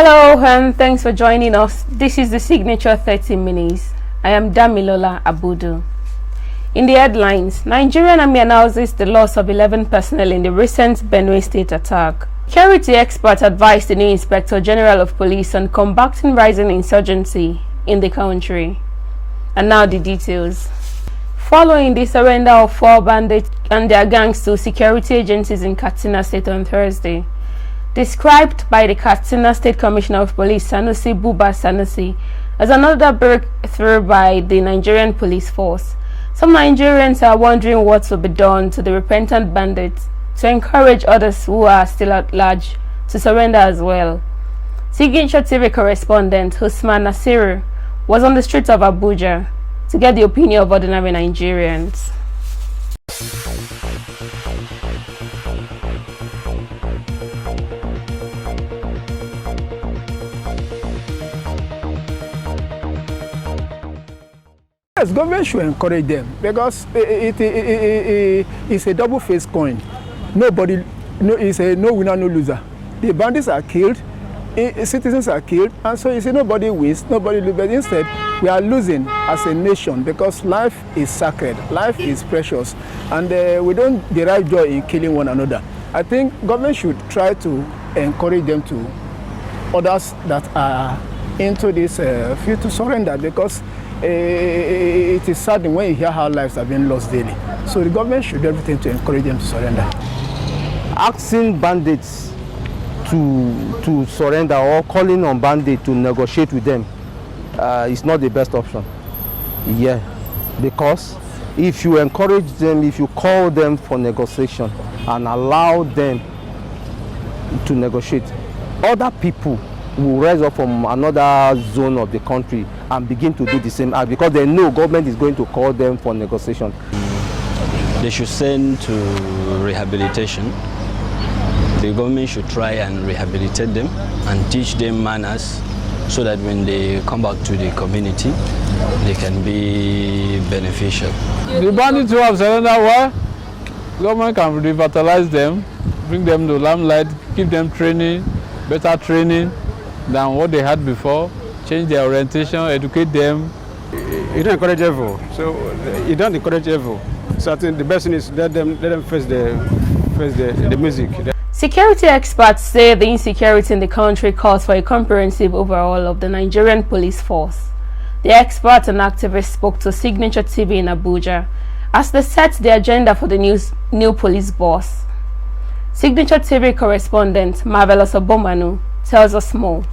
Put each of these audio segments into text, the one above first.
Hello and thanks for joining us. This is the Signature 30 Minutes. I am Damilola Abudu. In the headlines, Nigerian Army announces the loss of 11 personnel in the recent Benue State attack. Security experts advised the new Inspector General of Police on combating rising insurgency in the country. And now the details. Following the surrender of 4 bandits and their gangs to security agencies in Katsina State on Thursday, described by the Katsina State Commissioner of Police Sanusi Buba Sanusi as another breakthrough by the Nigerian police force, some Nigerians are wondering what will be done to the repentant bandits to encourage others who are still at large to surrender as well. Signature TV correspondent Usman Nasiru was on the streets of Abuja to get the opinion of ordinary Nigerians. Yes, government should encourage them because it's a double-faced coin. It's a no winner, no loser. The bandits are killed, citizens are killed, and so you see nobody wins, nobody loses. But instead, we are losing as a nation because life is sacred, life is precious, and we don't derive joy in killing one another. I think government should try to encourage them to others that are into this field to surrender because it is saddening when you hear how lives are being lost daily. So the government should do everything to encourage them to surrender. Asking bandits to surrender or calling on bandits to negotiate with them is not the best option. Yeah, because if you encourage them, if you call them for negotiation and allow them to negotiate, other people will rise up from another zone of the country and begin to do the same act because they know government is going to call them for negotiation. They should send to rehabilitation. The government should try and rehabilitate them and teach them manners so that when they come back to the community, they can be beneficial. The bandits who have surrendered, well, government can revitalize them, bring them to limelight, give them training, better training than what they had before, change their orientation, educate them. You don't encourage evil, so you don't encourage evil. So I think the best thing is let them face the music. Security experts say the insecurity in the country calls for a comprehensive overhaul of the Nigerian police force. The experts and activists spoke to Signature TV in Abuja as they set the agenda for the new police boss. Signature TV correspondent Marvelous Obomanu tells us more.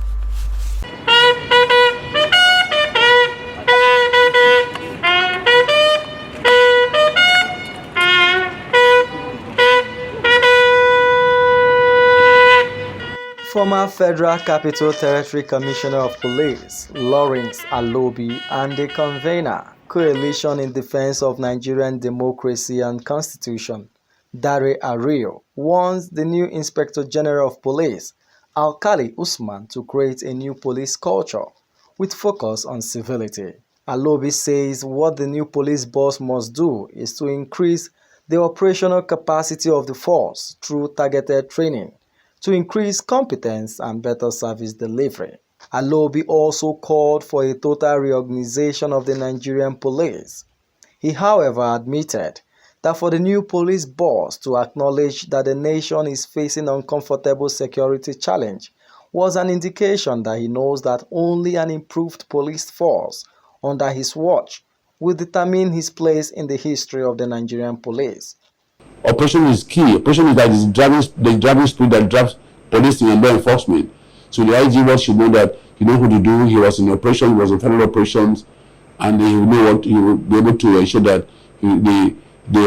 Former Federal Capital Territory Commissioner of Police Lawrence Alobi and the convener, Coalition in Defense of Nigerian Democracy and Constitution, Dare Ario, wants the new Inspector General of Police, Alkali Usman, to create a new police culture with focus on civility. Alobi says what the new police boss must do is to increase the operational capacity of the force through targeted training, to increase competence and better service delivery. Alobi also called for a total reorganization of the Nigerian police. He, however, admitted that for the new police boss to acknowledge that the nation is facing uncomfortable security challenge was an indication that he knows that only an improved police force under his watch will determine his place in the history of the Nigerian police. Operation is key. Operation is that is the driving speed that drives policing and law enforcement. So the IG should know that he knows what to do. He was in operation, he was in federal operations, and he will know what he will be able to ensure that the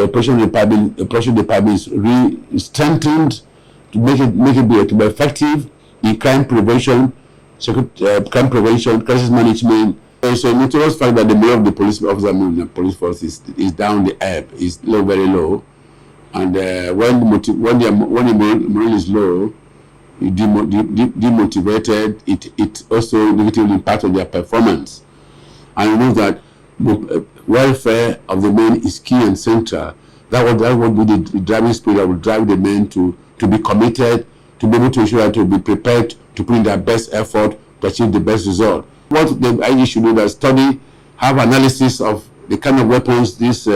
operation department is really strengthened to make it be effective in crime prevention, crisis management. It's a notorious fact that the morale of the police officer in the police force is down the ebb, is very low. And when the morale is low, demotivated, it also negatively impacts on their performance. And you know that welfare of the men is key and central. That would be the driving spirit that will drive the men to be committed, to to be able to ensure that to be prepared to put in their best effort to achieve the best result. What the IG should do is study, have analysis of the kind of weapons these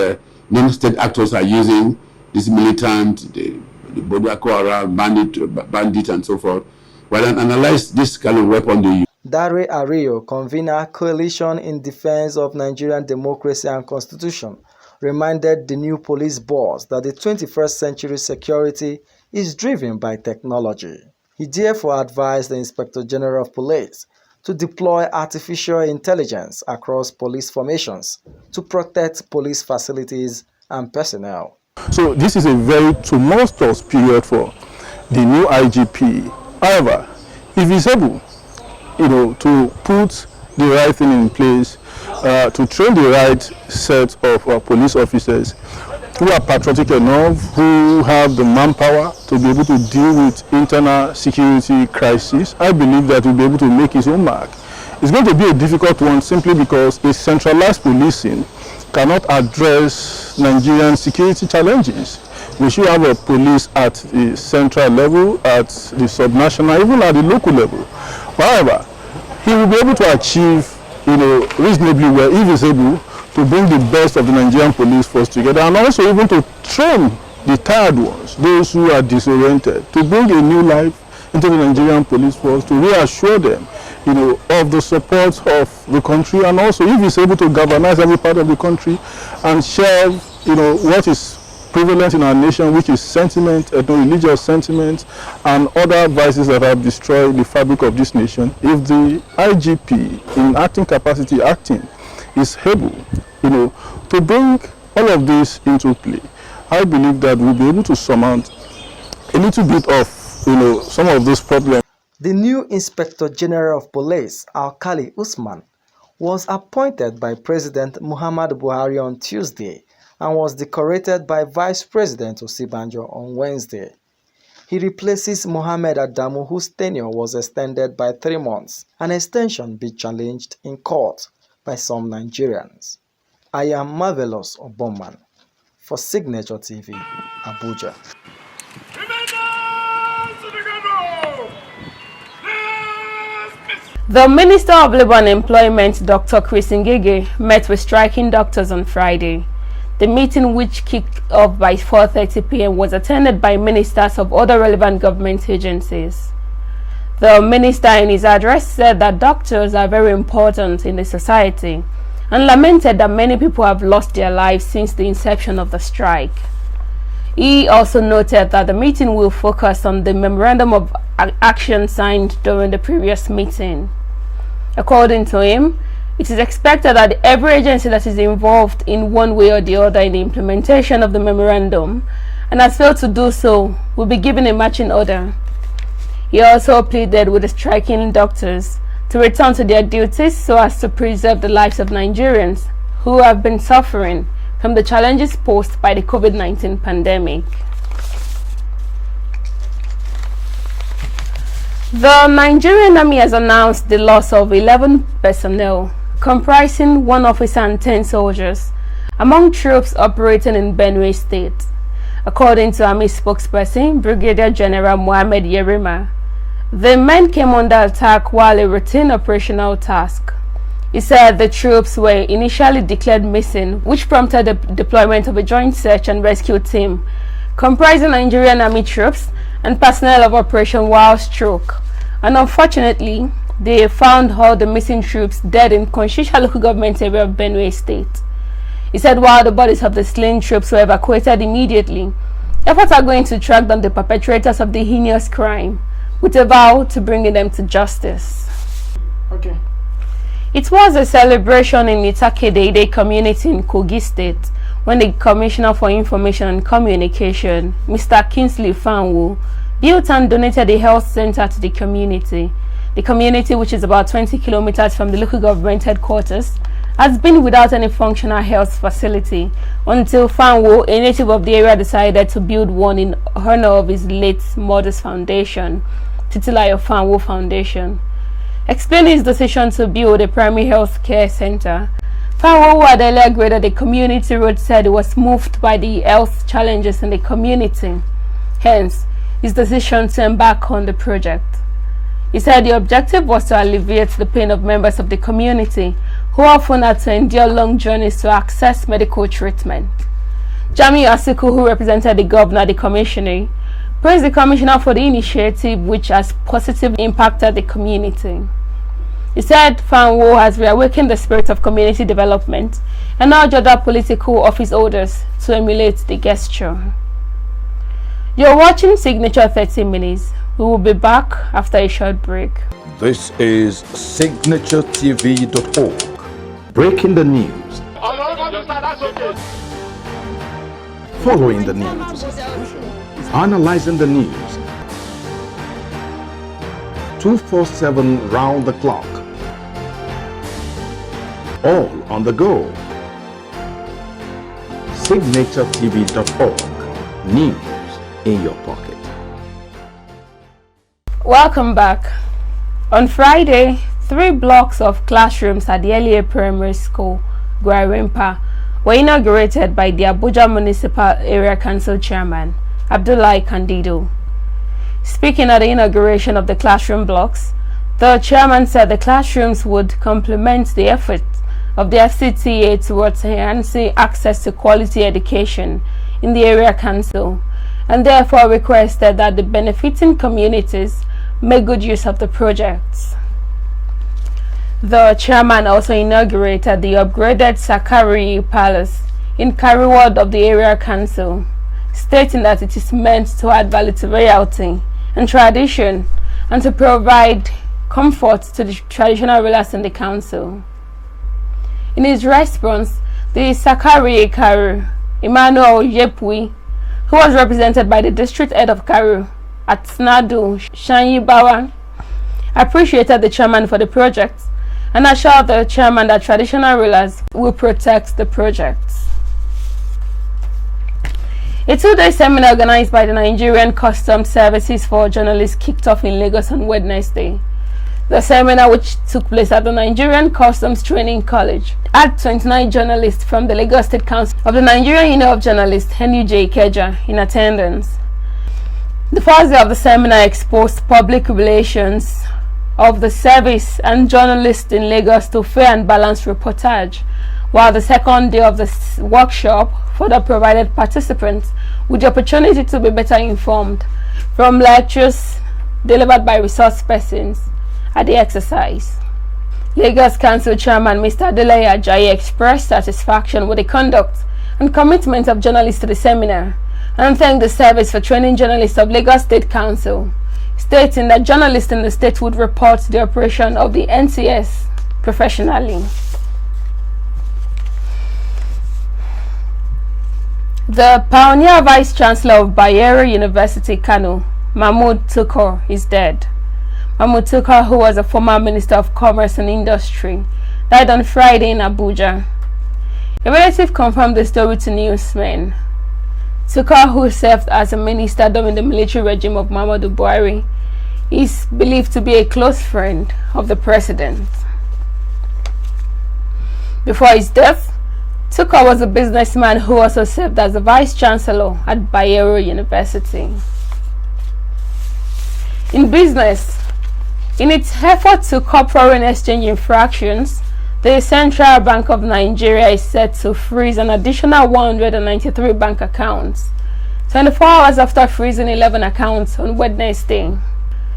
non-state actors are using, this militant, the Boko Haram, bandit and so forth. Well, then analyze this kind of weapon they use. Dare Ario, convener Coalition in Defense of Nigerian Democracy and Constitution, reminded the new police boss that the 21st century security is driven by technology. He therefore advised the Inspector General of Police to deploy artificial intelligence across police formations to protect police facilities and personnel. So this is a very tumultuous period for the new IGP. However, if he's able, to put the right thing in place, to train the right set of police officers who are patriotic enough, who have the manpower to be able to deal with internal security crises, I believe that we'll be able to make his own mark. It's going to be a difficult one simply because a centralized policing cannot address Nigerian security challenges. We should have a police at the central level, at the subnational, even at the local level. However, he will be able to achieve, reasonably well if he's able to bring the best of the Nigerian police force together, and also even to train the tired ones, those who are disoriented, to bring a new life into the Nigerian police force, to reassure them, of the support of the country, and also if he's able to galvanize every part of the country and share, what is prevalent in our nation, which is sentiment, religious sentiment, and other vices that have destroyed the fabric of this nation. If the IGP, in acting capacity, is able, to bring all of this into play, I believe that we'll be able to surmount a little bit of, some of those problems. The new Inspector General of Police, Alkali Usman, was appointed by President Muhammadu Buhari on Tuesday and was decorated by Vice President Osibanjo on Wednesday. He replaces Mohammed Adamu, whose tenure was extended by 3 months, an extension being challenged in court by some Nigerians. I am Marvelous Oboman for Signature TV, Abuja. The Minister of Labour and Employment, Dr. Chris Ngige, met with striking doctors on Friday. The meeting, which kicked off by 4:30 p.m., was attended by ministers of other relevant government agencies. The minister in his address said that doctors are very important in the society and lamented that many people have lost their lives since the inception of the strike. He also noted that the meeting will focus on the memorandum of action signed during the previous meeting. According to him, it is expected that every agency that is involved in one way or the other in the implementation of the memorandum and has failed to do so will be given a marching order. He also pleaded with the striking doctors to return to their duties so as to preserve the lives of Nigerians who have been suffering from the challenges posed by the COVID-19 pandemic. The Nigerian Army has announced the loss of 11 personnel, comprising 1 officer and 10 soldiers, among troops operating in Benue State. According to Army spokesperson, Brigadier General Mohammed Yerima, the men came under attack while a routine operational task. He said the troops were initially declared missing, which prompted the deployment of a joint search and rescue team, comprising Nigerian Army troops and personnel of Operation Wild Stroke. And unfortunately, they found all the missing troops dead in Konshisha local government area of Benue State. He said while the bodies of the slain troops were evacuated immediately, efforts are going to track down the perpetrators of the heinous crime, with a vow to bringing them to justice. Okay. It was a celebration in Itakedeide community in Kogi State when the Commissioner for Information and Communication, Mr. Kingsley Fanwu, built and donated a health center to the community. The community, which is about 20 kilometers from the local government headquarters, has been without any functional health facility until Fanwu, a native of the area, decided to build one in honor of his late mother's foundation, Titilayo Fanwu Foundation. Explaining his decision to build a primary health care center, Fanwu, who had earlier graded the community road, said he was moved by the health challenges in the community. Hence, his decision to embark on the project. He said the objective was to alleviate the pain of members of the community who often had to endure long journeys to access medical treatment. Jamiu Asiku, who represented the governor at the commissioning, praised the commissioner for the initiative, which has positively impacted the community. He said Fanwo has reawakened the spirit of community development and urged other political office holders to emulate the gesture. You're watching Signature 30 Minutes. We will be back after a short break. This is signaturetv.org. Breaking the news. Following the news. Analyzing the news. 247 round the clock. All on the go. signaturetv.org. News in your pocket. Welcome back. On Friday, 3 blocks of classrooms at the Elie Primary School, Gwarimpa, were inaugurated by the Abuja Municipal Area Council Chairman, Abdullahi Candido. Speaking at the inauguration of the classroom blocks, the chairman said the classrooms would complement the efforts of the FCTA towards enhancing access to quality education in the area council, and therefore requested that the benefiting communities make good use of the projects. The chairman also inaugurated the upgraded Sakari Palace in Kari Ward of the area council, stating that it is meant to add value to royalty and tradition and to provide comfort to the traditional rulers in the council. In his response, the Sakari Karu, Emmanuel Yepui, who was represented by the district head of Karu at Snadu Shanyibawa, appreciated the chairman for the project and assured the chairman that traditional rulers will protect the projects. A 2-day seminar organized by the Nigerian Customs Services for journalists kicked off in Lagos on Wednesday. The seminar, which took place at the Nigerian Customs Training College, had 29 journalists from the Lagos State Council of the Nigerian Union of Journalists, NUJ Ikeja, in attendance. The first day of the seminar exposed public relations of the service and journalists in Lagos to fair and balanced reportage, while the second day of the workshop further provided participants with the opportunity to be better informed from lectures delivered by resource persons at the exercise. Lagos Council Chairman Mr. Adeleye Ajayi expressed satisfaction with the conduct and commitment of journalists to the seminar and thanked the service for training journalists of Lagos State Council, stating that journalists in the state would report the operation of the NCS professionally. The pioneer Vice Chancellor of Bayero University, Kano, Mahmoud Tukur, is dead. Mahmoud Tukur, who was a former Minister of Commerce and Industry, died on Friday in Abuja. A relative confirmed the story to newsmen. Tukur, who served as a minister during the military regime of Muhammadu Buhari, is believed to be a close friend of the president. Before his death, Tukur was a businessman who also served as a vice chancellor at Bayero University. In business, in its effort to curb foreign exchange infractions, the Central Bank of Nigeria is set to freeze an additional 193 bank accounts, 24 hours after freezing 11 accounts on Wednesday.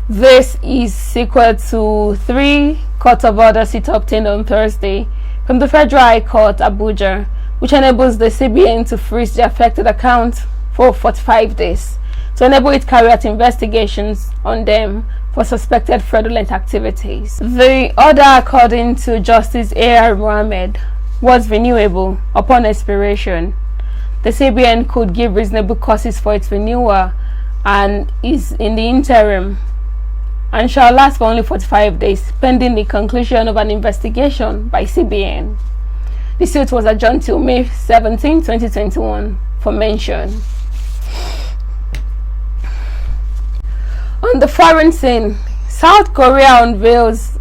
This is sequel to 3 court of orders it obtained on Thursday from the Federal High Court, Abuja, which enables the CBN to freeze the affected account for 45 days to enable it to carry out investigations on them for suspected fraudulent activities. The order, according to Justice A.R. Mohammed, was renewable upon expiration. The CBN could give reasonable causes for its renewal and is in the interim and shall last for only 45 days pending the conclusion of an investigation by CBN. The suit was adjourned till May 17, 2021 for mention. On the foreign scene, South Korea unveils.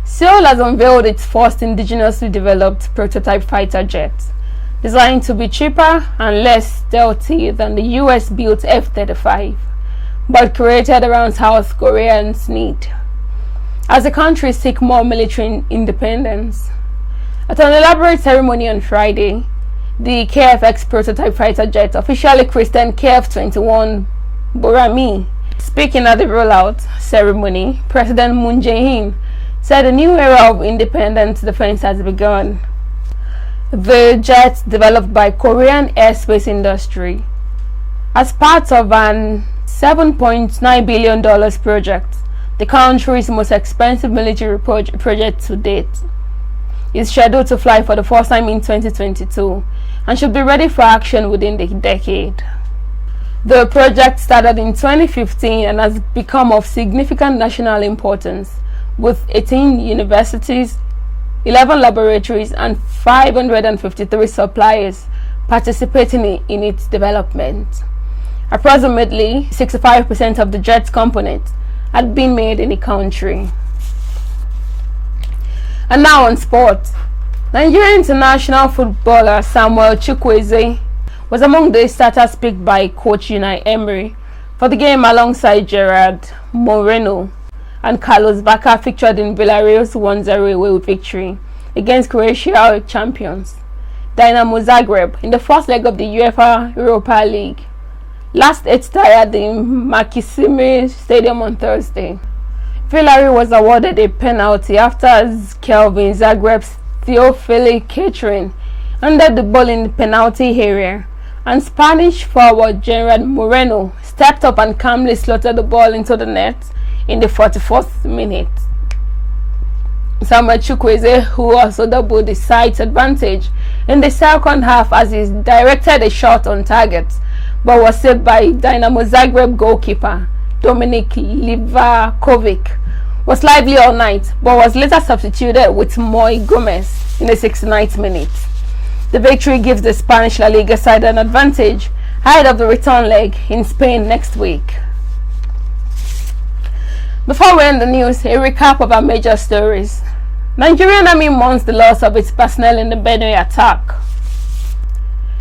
Seoul has unveiled its first indigenously developed prototype fighter jet. designed to be cheaper and less stealthy than the US-built F-35, but created around South Koreans' need, as the country seeks more military independence. At an elaborate ceremony on Friday, the KF-X prototype fighter jet officially christened KF-21 Borami. Speaking at the rollout ceremony, President Moon Jae-in said a new era of independent defense has begun. The jet, developed by Korean airspace industry as part of an $7.9 billion project, the country's most expensive military project to date, is scheduled to fly for the first time in 2022 and should be ready for action within the decade. The project started in 2015 and has become of significant national importance, with 18 universities, 11 laboratories, and 553 suppliers participating in its development. Approximately 65% of the jet's components had been made in the country. And now on sports. Nigerian international footballer Samuel Chukwueze was among the starters picked by coach Unai Emery for the game alongside Gerard Moreno and Carlos Bacca, featured in Villarreal's 1-0 away victory against Croatia champions Dinamo Zagreb in the first leg of the UEFA Europa League. Last 8 started at the Makisime Stadium on Thursday. Villarreal was awarded a penalty after Kelvin Zagreb's Theophile Catering ended the ball in the penalty area, and Spanish forward Gerard Moreno stepped up and calmly slotted the ball into the net in the 44th minute. Samuel Chukwueze, who also doubled the side's advantage in the second half as he directed a shot on target, but was saved by Dinamo Zagreb goalkeeper Dominik Livakovic, was lively all night but was later substituted with Moy Gomez in the 69th minute. The victory gives the Spanish La Liga side an advantage ahead of the return leg in Spain next week. Before we end the news, a recap of our major stories. Nigerian Army mourns the loss of its personnel in the Benue attack.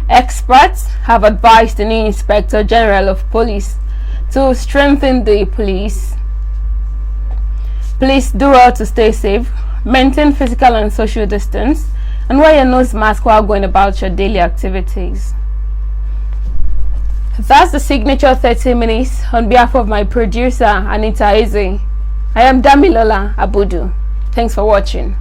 Experts have advised the new Inspector General of Police to strengthen the police. Please do well to stay safe, maintain physical and social distance, and wear your nose mask while going about your daily activities. That's the signature 30 minutes. On behalf of my producer Anita Eze, I am Damilola Abudu. Thanks for watching.